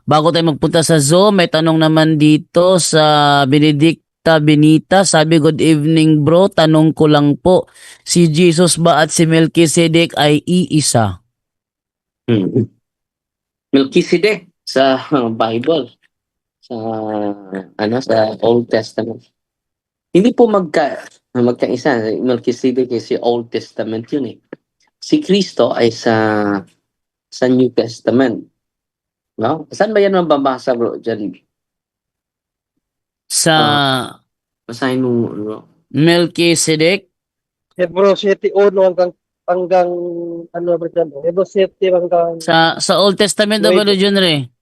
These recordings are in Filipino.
Bago tayo magpunta sa Zoom, may tanong naman dito sa Benedicta Benita. Sabi, good evening bro, tanong ko lang po, si Jesus ba at si Melchizedek ay iisa? Hmm. Melchizedek sa Bible, sa sa Old Testament. Hindi po magkaisa. Melchizedek ay si Old Testament yun eh. Si Kristo ay sa New Testament. No? Saan ba yan mababasa bro? Diyan. Sa Basahin mo bro. Melchizedek? Hebrew 7:1 hanggang ano ba dyan? Hebrew 7 hanggang Sa Old Testament na ba Nueve. yun re?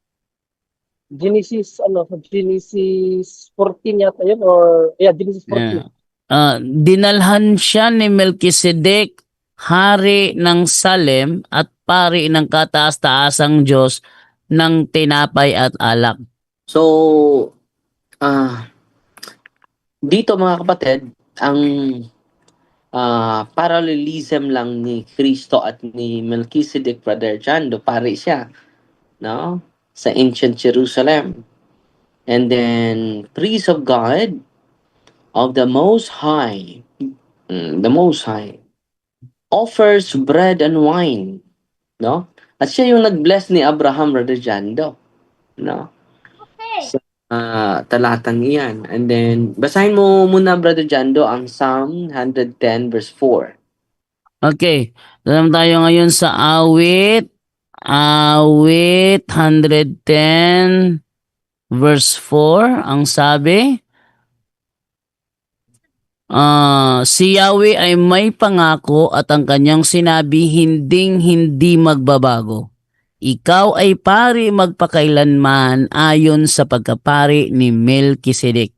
Genesis, Genesis 14 yata yun or, Genesis 14. Yeah. Dinalhan siya ni Melchizedek, hari ng Salem at pari ng kataas-taasang Diyos ng tinapay at alak. So, dito mga kapatid, ang parallelism lang ni Kristo at ni Melchizedek, Brother John, pare siya, no? Sa ancient Jerusalem. And then, priest of God, of the Most High, offers bread and wine, no? At siya yung nag-bless ni Abraham, Brother John, no? Sa talatang iyan. And then, basahin mo muna, Brother Jando, ang Psalm 110 verse 4. Okay, alam tayo ngayon sa awit 110 verse 4, ang sabi, si Yahweh ay may pangako at ang kanyang sinabi hindi magbabago. Ikaw ay pari magpakailanman ayon sa pagkapari ni Melchizedek.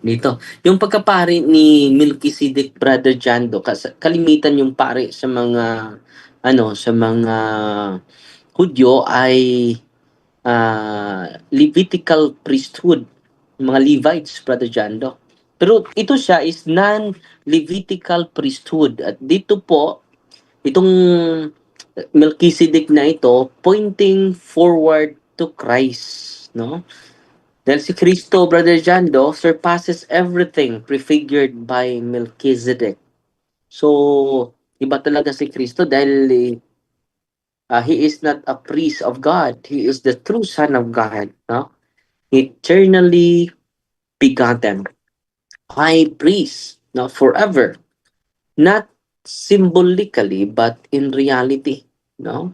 Dito. Yung pagkapari ni Melchizedek, Brother Jando, kalimitan yung pari sa mga Hudyo ay Levitical priesthood, mga Levites, Brother Jando. Pero ito siya is non-Levitical priesthood. At dito po, itong Melchizedek na ito, pointing forward to Christ, no? Dahil si Kristo, Brother Jando, surpasses everything prefigured by Melchizedek. So, iba talaga si Kristo dahil he is not a priest of God. He is the true Son of God. No? Eternally begotten. High priest. No? Forever. Not symbolically, but in reality. No?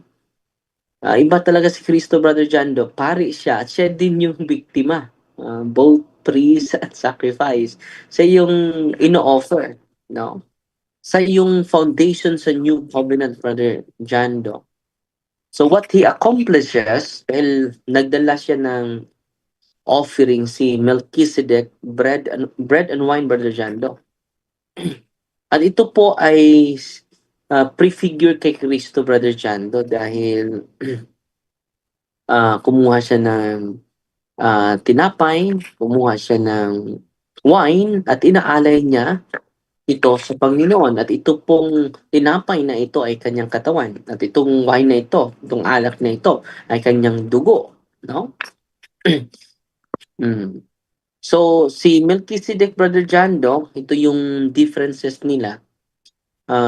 Iba talaga si Kristo, Brother Jando. Pari siya at siya din yung biktima. Both priest at sacrifice. Siya yung ino-offer. No? Sa yung foundation sa new covenant, Brother Jando. So what he accomplishes, dahil nagdala siya ng offering si Melchizedek, bread and wine, Brother Jando. At ito po ay prefigure kay Kristo, Brother Jando, dahil kumuha siya ng tinapay, kumuha siya ng wine, at inaalay niya ito sa Panginoon. At ito pong tinapay na ito ay kanyang katawan. At itong wine na ito, itong alak na ito, ay kanyang dugo. No? So, si Melchizedek, Brother Jando, ito yung differences nila.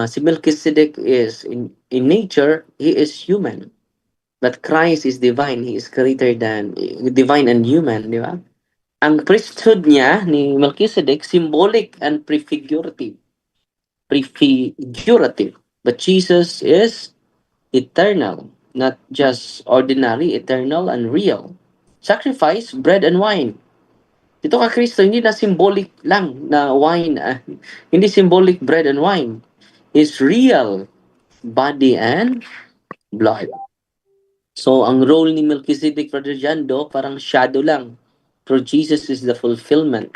Si Melchizedek is, in nature, he is human. But Christ is divine. He is greater than, divine and human, di ba? Ang priesthood niya, ni Melchizedek, symbolic and prefigurative. But Jesus is eternal, not just ordinary, eternal and real. Sacrifice, bread and wine. Dito ka Kristo, hindi na symbolic lang na wine, hindi symbolic bread and wine. Is real body and blood. So, ang role ni Melchizedek, Brother Jando, parang shadow lang. Pero Jesus is the fulfillment.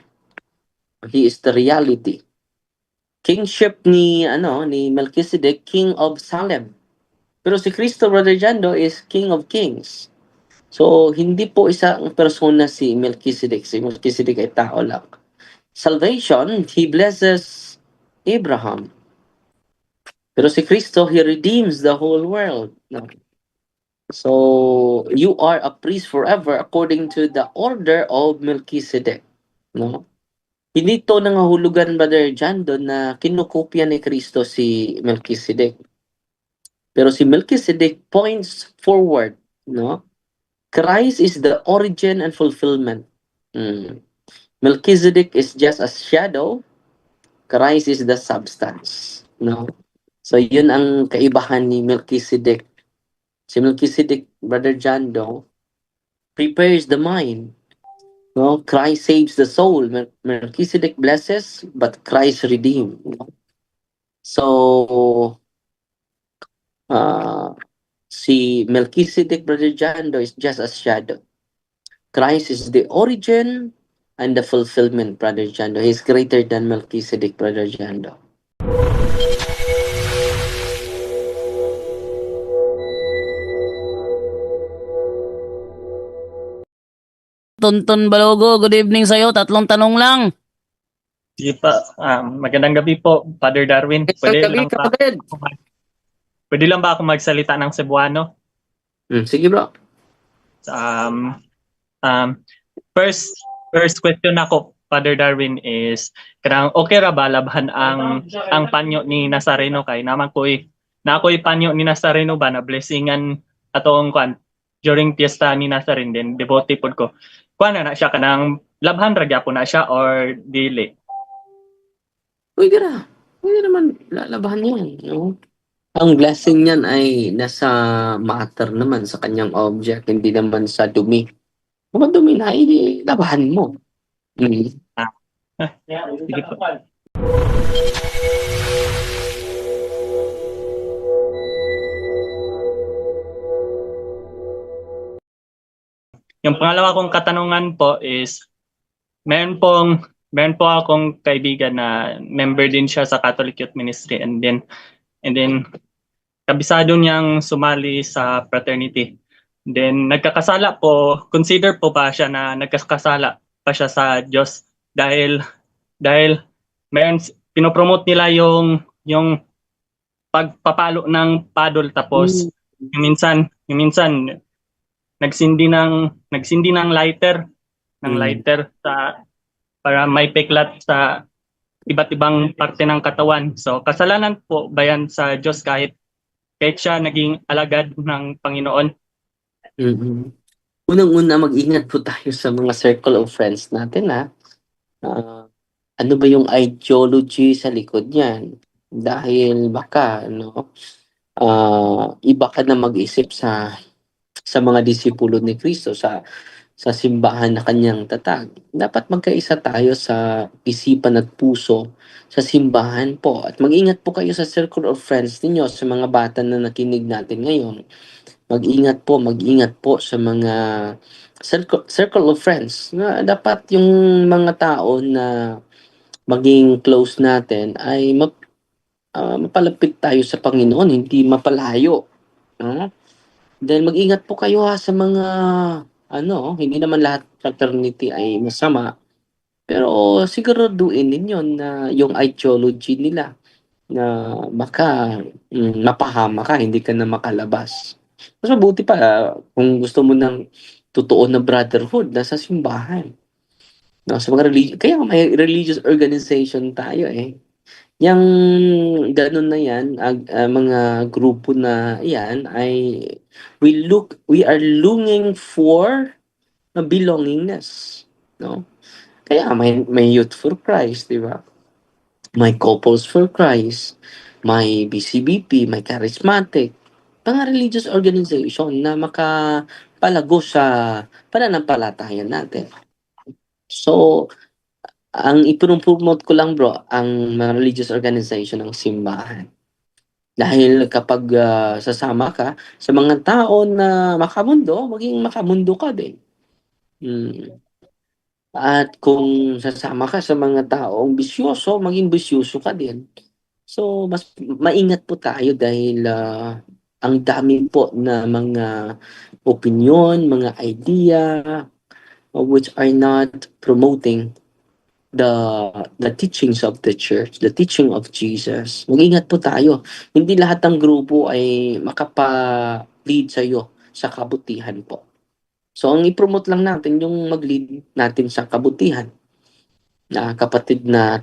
He is the reality. Kingship ni Melchizedek, King of Salem. Pero si Kristo, Brother Jando, is King of Kings. So, hindi po isang persona si Melchizedek. Si Melchizedek ay tao lang. Salvation, he blesses Abraham. Pero si Kristo, he redeems the whole world. No? So, you are a priest forever according to the order of Melchizedek. No? Hindi to nangahulugan, Brother John, doon na kinukopya ni Kristo si Melchizedek. Pero si Melchizedek points forward, no? Christ is the origin and fulfillment. Mm. Melchizedek is just a shadow. Christ is the substance, no? So yun ang kaibahan ni Melchizedek. Si Melchizedek, Brother John, no, prepares the mind. No, Christ saves the soul. Melchizedek blesses, but Christ redeems. No? So, uh, si Melchizedek, Brother John, is just a shadow. Christ is the origin and the fulfillment, Brother John. He's greater than Melchizedek, Brother John. Tonton Balogo, good evening sa'yo. Tatlong tanong lang. Sige pa, magandang gabi po, Father Darwin. Pwede lang ba ako magsalita ng Cebuano? Sige, bro. Um, first question ako, Father Darwin, is kanang okay ra ba labhan ang panyo ni Nazareno kay naman ko'y panyo ni Nazareno ba na blessingan atong kwan during fiesta ni Nazarene din devotee pod ko. Kuan na siya kanang labhan ra gyapon na siya or dili? Pwede ra. Pwede naman lalabahan yan. No? Ang blessing niyan ay nasa matter naman sa kanyang object, hindi naman sa dumi. Kung dumi na, labahan mo. Sige po. Yung pangalawa kong katanungan po is, meron po akong kaibigan na member din siya sa Catholic Youth Ministry, and then kabisado niyang sumali sa fraternity. Then nagkakasala po, consider po ba siya na nagkakasala pa siya sa Diyos dahil meron pinopromote nila yung pagpapalo ng paddle, tapos yung minsan nagsindi ng lighter sa para may peklat sa iba't ibang parte ng katawan. So kasalanan po ba yan sa Diyos kahit siya naging alagad ng Panginoon? Mm-hmm. Unang-una, mag-ingat po tayo sa mga circle of friends natin, ha? Ano ba yung ideology sa likod niyan? Dahil baka, iba ka na mag-isip sa mga disipulo ni Kristo, sa simbahan na kanyang tatag. Dapat magkaisa tayo sa isipan at puso sa simbahan po. At mag-ingat po kayo sa circle of friends ninyo, sa mga bata na nakinig natin ngayon. Mag-ingat po sa mga circle of friends. Na dapat yung mga tao na maging close natin ay mapalapit tayo sa Panginoon, hindi mapalayo. Dahil mag-ingat po kayo sa mga hindi naman lahat fraternity ay masama. Pero siguraduhin ninyo na yung ideology nila na mapahama ka, hindi ka na makalabas. Mas mabuti pa kung gusto mo ng totoo na brotherhood, nasa simbahan. No, sa mga kaya may religious organization tayo eh. Yang ganun na yan, mga grupo na yan ay we are longing for a belongingness, no? Kaya may Youth for Christ, di ba? May Couples for Christ, may BCBP, may Charismatic, mga religious organization na makapalago sa pananampalataya natin. So, ang ipromote ko lang, bro, ang mga religious organization ng simbahan. Dahil kapag sasama ka sa mga tao na makamundo, maging makamundo ka din. At kung sasama ka sa mga taong bisyoso, maging bisyoso ka din. So, mas maingat po tayo dahil ang dami po na mga opinion, mga idea, which are not promoting the teachings of the church, the teaching of Jesus. Mag-ingat po tayo. Hindi lahat ng grupo ay makapa-lead sa iyo sa kabutihan po. So, ang i-promote lang natin yung mag-lead natin sa kabutihan na kapatid na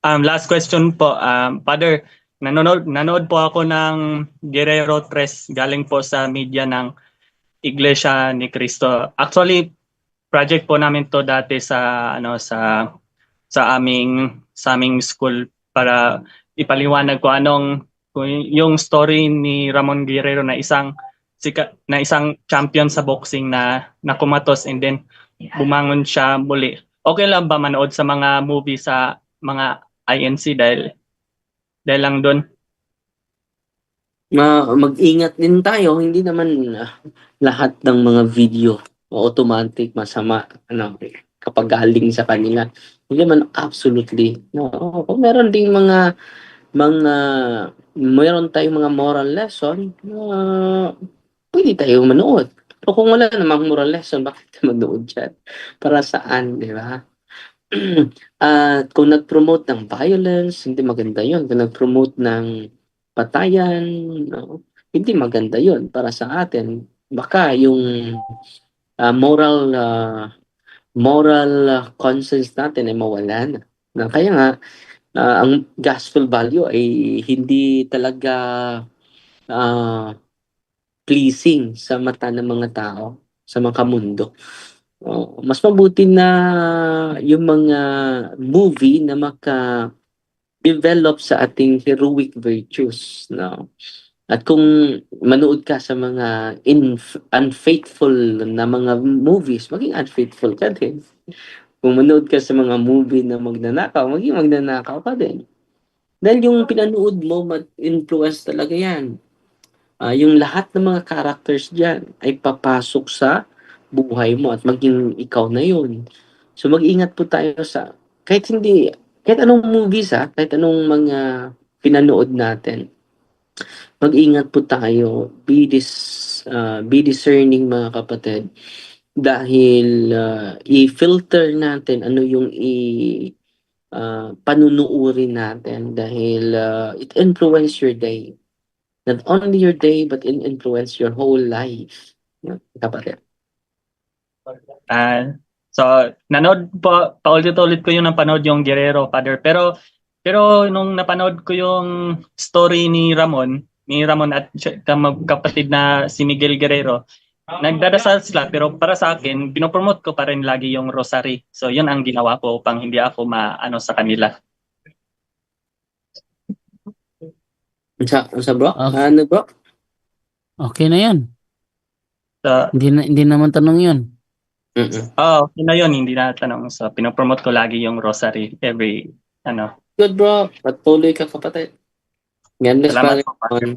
Last question po, Father, nanonood po ako ng Guerrero 3 galing po sa media ng Iglesia ni Cristo. Actually, project po namin to dati sa aming school para ipaliwanag ko kung yung story ni Ramon Guerrero na isang champion sa boxing na nakumatos and then bumangon siya muli. Okay lang ba manood sa mga movie sa mga INC dahil lang doon? Mag-ingat din tayo, hindi naman lahat ng mga video automatic masama kapag galing sa kanila. Hindi naman absolutely. No, meron ding meron tayong mga moral lesson pwede tayong manood. O kung wala namang moral lesson, bakit tayo manood dyan? Para saan, di ba? At kung nag-promote ng violence, hindi maganda yon. Kung nag-promote ng patayan, no, hindi maganda yon para sa atin. Baka yung moral conscience natin ay mawala na. Kaya nga, ang gospel value ay hindi talaga pleasing sa mata ng mga tao, sa mga kamundo. Mas mabuti na yung mga movie na maka-develop sa ating heroic virtues. No? At kung manood ka sa mga unfaithful na mga movies, maging unfaithful ka din. Kung manood ka sa mga movie na magnanakaw, maging magnanakaw ka din. Dahil yung pinanood mo, ma-influence talaga yan. Yung lahat ng mga characters dyan ay papasok sa buhay mo at maging ikaw na yun. So mag-ingat po tayo kahit anong movies kahit anong mga pinanood natin, mag-ingat po tayo, be discerning mga kapatid, dahil i-filter natin ano yung panunuuri natin dahil it influence your day. Not only your day, but it influence your whole life. Kapatid. So, paulit-ulit ko yung napanood yung Guerrero, Father. Pero nung napanood ko yung story ni Ramon at kapatid na si Miguel Guerrero, nagdadasal sila, pero para sa akin, pinopromote ko pa rin lagi yung rosary. So, yun ang ginawa ko upang hindi ako maano sa kanila. Sa bro? Okay. Ano bro? Okay na yan. So, Hindi naman tanong yun. okay na yun, hindi na tanong. So, pinopromote ko lagi yung rosary every, Good bro. Patuloy ka kapatid. God bless, Salamat Father. po, Father.